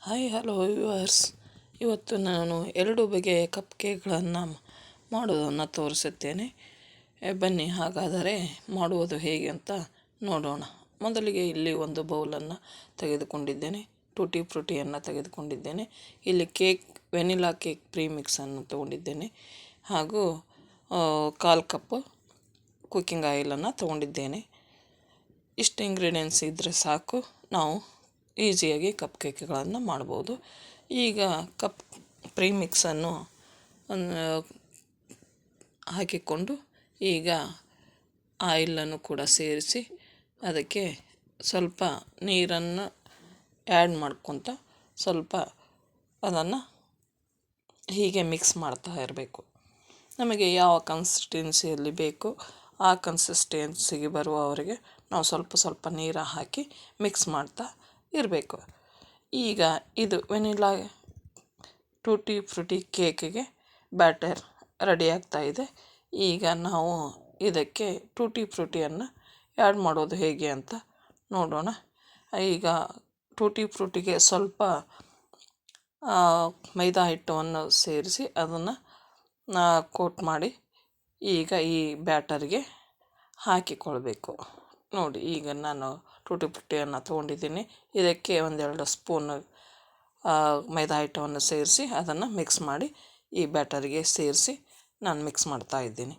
Hi hello viewers, ಇವತ್ತು ನಾನು 2 ಬಗೆಯ ಕಪ್ ಕೇಕ್ಗಳನ್ನು ಮಾಡುವುದನ್ನು ತೋರಿಸುತ್ತೇನೆ. ಬನ್ನಿ ಹಾಗಾದರೆ ಮಾಡುವುದು ಹೇಗೆ ಅಂತ ನೋಡೋಣ. ಮೊದಲಿಗೆ ಇಲ್ಲಿ ಒಂದು ಬೌಲನ್ನು ತೆಗೆದುಕೊಂಡಿದ್ದೇನೆ, ಟೂಟಿ ಫ್ರೂಟಿಯನ್ನು ತೆಗೆದುಕೊಂಡಿದ್ದೇನೆ. ಇಲ್ಲಿ ವೆನಿಲಾ ಕೇಕ್ ಪ್ರೀಮಿಕ್ಸನ್ನು ತೊಗೊಂಡಿದ್ದೇನೆ ಹಾಗೂ 1/4 ಕಪ್ ಕುಕ್ಕಿಂಗ್ ಆಯಿಲನ್ನು ತೊಗೊಂಡಿದ್ದೇನೆ. ಇಷ್ಟು ಇಂಗ್ರೀಡಿಯೆಂಟ್ಸ್ ಇದ್ದರೆ ಸಾಕು, ನಾವು ಈಸಿಯಾಗಿ ಕಪ್ ಕೇಕ್ಗಳನ್ನು ಮಾಡ್ಬೋದು. ಈಗ ಕಪ್ ಪ್ರೀಮಿಕ್ಸನ್ನು ಹಾಕಿಕೊಂಡು ಈಗ ಆಯಿಲನ್ನು ಕೂಡ ಸೇರಿಸಿ ಅದಕ್ಕೆ ಸ್ವಲ್ಪ ನೀರನ್ನು ಆ್ಯಡ್ ಮಾಡ್ಕೊತ ಸ್ವಲ್ಪ ಅದನ್ನು ಹೀಗೆ ಮಿಕ್ಸ್ ಮಾಡ್ತಾ ಇರಬೇಕು. ನಮಗೆ ಯಾವ ಕನ್ಸಿಸ್ಟೆನ್ಸಿಯಲ್ಲಿ ಬೇಕು ಆ ಕನ್ಸಿಸ್ಟೆನ್ಸಿಗೆ ಬರುವವರೆಗೆ ನಾವು ಸ್ವಲ್ಪ ನೀರು ಹಾಕಿ ಮಿಕ್ಸ್ ಮಾಡ್ತಾ ಇರಬೇಕು. ಈಗ ಇದು ವೆನಿಲಾ ಟೂಟಿ ಫ್ರೂಟಿ ಕೇಕಿಗೆ ಬ್ಯಾಟರ್ ರೆಡಿ ಆಗ್ತಾ ಇದೆ. ಈಗ ನಾವು ಇದಕ್ಕೆ ಟೂಟಿ ಫ್ರೂಟಿಯನ್ನು ಆ್ಯಡ್ ಮಾಡೋದು ಹೇಗೆ ಅಂತ ನೋಡೋಣ. ಈಗ ಟೂಟಿ ಫ್ರೂಟಿಗೆ ಸ್ವಲ್ಪ ಮೈದಾ ಹಿಟ್ಟನ್ನು ಸೇರಿಸಿ ಅದನ್ನು ಕೋಟ್ ಮಾಡಿ ಈಗ ಈ ಬ್ಯಾಟರ್ಗೆ ಹಾಕಿಕೊಳ್ಬೇಕು. ನೋಡಿ, ಈಗ ನಾನು ಟೂಟಿ ಫ್ರೂಟಿಯನ್ನು ತೊಗೊಂಡಿದ್ದೀನಿ. ಇದಕ್ಕೆ 1-2 ಸ್ಪೂನ್ ಮೈದಾ ಹಿಟ್ಟವನ್ನು ಸೇರಿಸಿ ಅದನ್ನು ಮಿಕ್ಸ್ ಮಾಡಿ ಈ ಬ್ಯಾಟರಿಗೆ ಸೇರಿಸಿ ನಾನು ಮಿಕ್ಸ್ ಮಾಡ್ತಾ ಇದ್ದೀನಿ.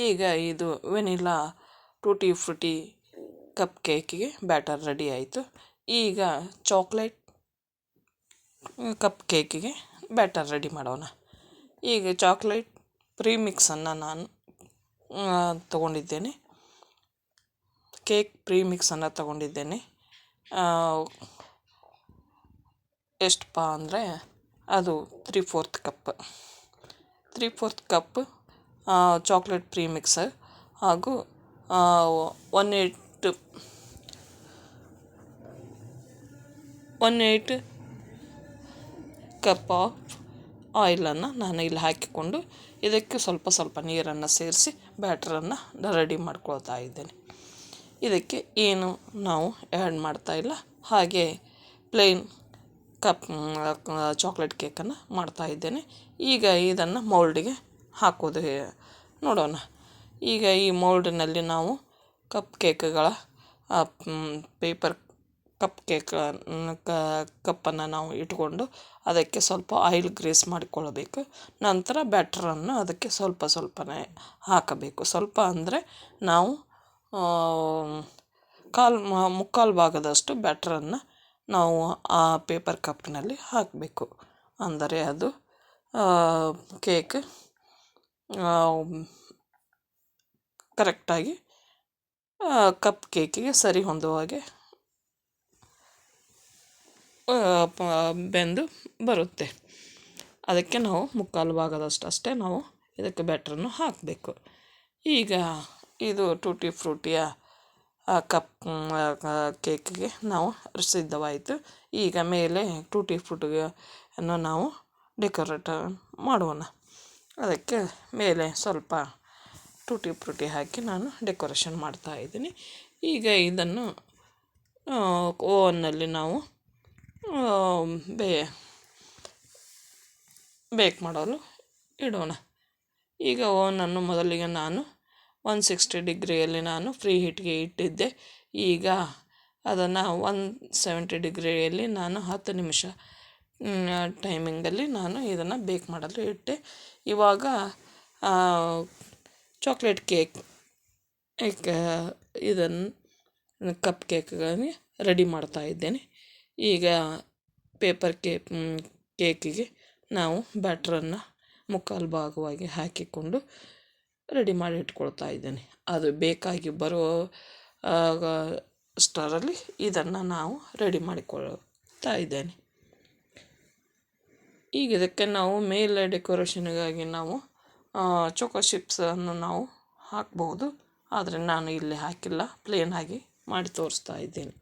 ಈಗ ಇದು ವೆನಿಲಾ ಟೂಟಿ ಫ್ರೂಟಿ ಕಪ್ ಕೇಕಿಗೆ ಬ್ಯಾಟರ್ ರೆಡಿ ಆಯಿತು. ಈಗ ಚಾಕ್ಲೇಟ್ ಕಪ್ ಕೇಕಿಗೆ ಬ್ಯಾಟರ್ ರೆಡಿ ಮಾಡೋಣ. ಈಗ ಚಾಕ್ಲೇಟ್ ಪ್ರೀಮಿಕ್ಸನ್ನು ನಾನು ತೊಗೊಂಡಿದ್ದೇನೆ, ಕೇಕ್ ಪ್ರೀಮಿಕ್ಸನ್ನು ತೊಗೊಂಡಿದ್ದೇನೆ. ಎಷ್ಟಪ್ಪ ಅಂದರೆ ಅದು 3/4 ಕಪ್ ಚಾಕ್ಲೇಟ್ ಪ್ರೀಮಿಕ್ಸ್ ಹಾಗೂ 1/8 ಕಪ್ ಆಫ್ ಆಯಿಲನ್ನು ನಾನು ಇಲ್ಲಿ ಹಾಕಿಕೊಂಡು ಇದಕ್ಕೆ ಸ್ವಲ್ಪ ನೀರನ್ನು ಸೇರಿಸಿ ಬ್ಯಾಟ್ರನ್ನು ರೆಡಿ ಮಾಡ್ಕೊಳ್ತಾ ಇದ್ದೇನೆ. ಇದಕ್ಕೆ ಏನು ನಾವು ಆ್ಯಡ್ ಮಾಡ್ತಾ ಇಲ್ಲ, ಹಾಗೆ ಪ್ಲೇನ್ ಕಪ್ ಚಾಕ್ಲೇಟ್ ಕೇಕನ್ನು ಮಾಡ್ತಾ ಇದ್ದೇನೆ. ಈಗ ಇದನ್ನು ಮೌಲ್ಡಿಗೆ ಹಾಕೋದು ನೋಡೋಣ. ಈಗ ಈ ಮೌಲ್ಡ್ನಲ್ಲಿ ನಾವು ಕಪ್ ಕೇಕ್ಗಳ ಪೇಪರ್ ಕಪ್ ಕೇಕ್ ಕಪ್ಪನ್ನು ನಾವು ಇಟ್ಕೊಂಡು ಅದಕ್ಕೆ ಸ್ವಲ್ಪ ಆಯಿಲ್ ಗ್ರೀಸ್ ಮಾಡಿಕೊಳ್ಳಬೇಕು. ನಂತರ ಬ್ಯಾಟ್ರನ್ನು ಅದಕ್ಕೆ ಸ್ವಲ್ಪನೇ ಹಾಕಬೇಕು. ಸ್ವಲ್ಪ ಅಂದರೆ ನಾವು ಮುಕ್ಕಾಲು ಭಾಗದಷ್ಟು ಬ್ಯಾಟ್ರನ್ನು ನಾವು ಆ ಪೇಪರ್ ಕಪ್ನಲ್ಲಿ ಹಾಕಬೇಕು. ಅಂದರೆ ಅದು ಕೇಕ್ ಕರೆಕ್ಟಾಗಿ ಕಪ್ ಕೇಕಿಗೆ ಸರಿ ಹೊಂದುವ ಹಾಗೆ ಬೆಂದು ಬರುತ್ತೆ. ಅದಕ್ಕೆ ನಾವು ಮುಕ್ಕಾಲು ಭಾಗದಷ್ಟು ಅಷ್ಟೇ ನಾವು ಇದಕ್ಕೆ ಬ್ಯಾಟ್ರನ್ನು ಹಾಕಬೇಕು. ಈಗ ಇದು ಟೂಟಿ ಫ್ರೂಟಿಯ ಕಪ್ ಕೇಕಿಗೆ ನಾವು ಸಿದ್ಧವಾಯಿತು. ಈಗ ಮೇಲೆ ಟೂಟಿ ಫ್ರೂಟಿಯನ್ನು ನಾವು ಡೆಕೋರೇಟ್ ಮಾಡೋಣ. ಅದಕ್ಕೆ ಮೇಲೆ ಸ್ವಲ್ಪ ಟೂಟಿ ಫ್ರೂಟಿ ಹಾಕಿ ನಾನು ಡೆಕೋರೇಷನ್ ಮಾಡ್ತಾ ಇದ್ದೀನಿ. ಈಗ ಇದನ್ನು ಓವನ್ನಲ್ಲಿ ನಾವು ಬೇಕ್ ಮಾಡಲು ಇಡೋಣ. ಈಗ ಓವನನ್ನು ಮೊದಲಿಗೆ ನಾನು 160 ಡಿಗ್ರಿಯಲ್ಲಿ ನಾನು ಫ್ರೀ ಹೀಟ್ಗೆ ಇಟ್ಟಿದ್ದೆ. ಈಗ ಅದನ್ನು 170 ಡಿಗ್ರಿಯಲ್ಲಿ ನಾನು 10 ನಿಮಿಷ ಟೈಮಿಂಗಲ್ಲಿ ನಾನು ಇದನ್ನು ಬೇಕ್ ಮಾಡಲು ಇಟ್ಟೆ. ಇವಾಗ ಚಾಕ್ಲೇಟ್ ಕೇಕ್ ಇದನ್ನು ಕಪ್ ಕೇಕ್ಗಳನ್ನು ರೆಡಿ ಮಾಡ್ತಾ ಇದ್ದೇನೆ. ಈಗ ಪೇಪರ್ ಕೇಕಿಗೆ ನಾವು ಬ್ಯಾಟ್ರನ್ನು ಮುಕ್ಕಾಲು ಭಾಗವಾಗಿ ಹಾಕಿಕೊಂಡು ರೆಡಿ ಮಾಡಿ ಇಟ್ಕೊಳ್ತಾ ಇದ್ದೇನೆ. ಅದು ಬೇಕಾಗಿ ಬರೋ ಸ್ಟರಲ್ಲಿ ಇದನ್ನು ನಾವು ರೆಡಿ ಮಾಡಿಕೊಳ್ತಾ ಇದ್ದೇನೆ. ಈಗ ಇದಕ್ಕೆ ನಾವು ಮೇಲೆ ಡೆಕೋರೇಷನ್ಗಾಗಿ ನಾವು ಚೋಕೋ ಚಿಪ್ಸನ್ನು ನಾವು ಹಾಕ್ಬೋದು, ಆದರೆ ನಾನು ಇಲ್ಲಿ ಹಾಕಿಲ್ಲ, ಪ್ಲೇನ್ ಆಗಿ ಮಾಡಿ ತೋರಿಸ್ತಾ ಇದ್ದೇನೆ.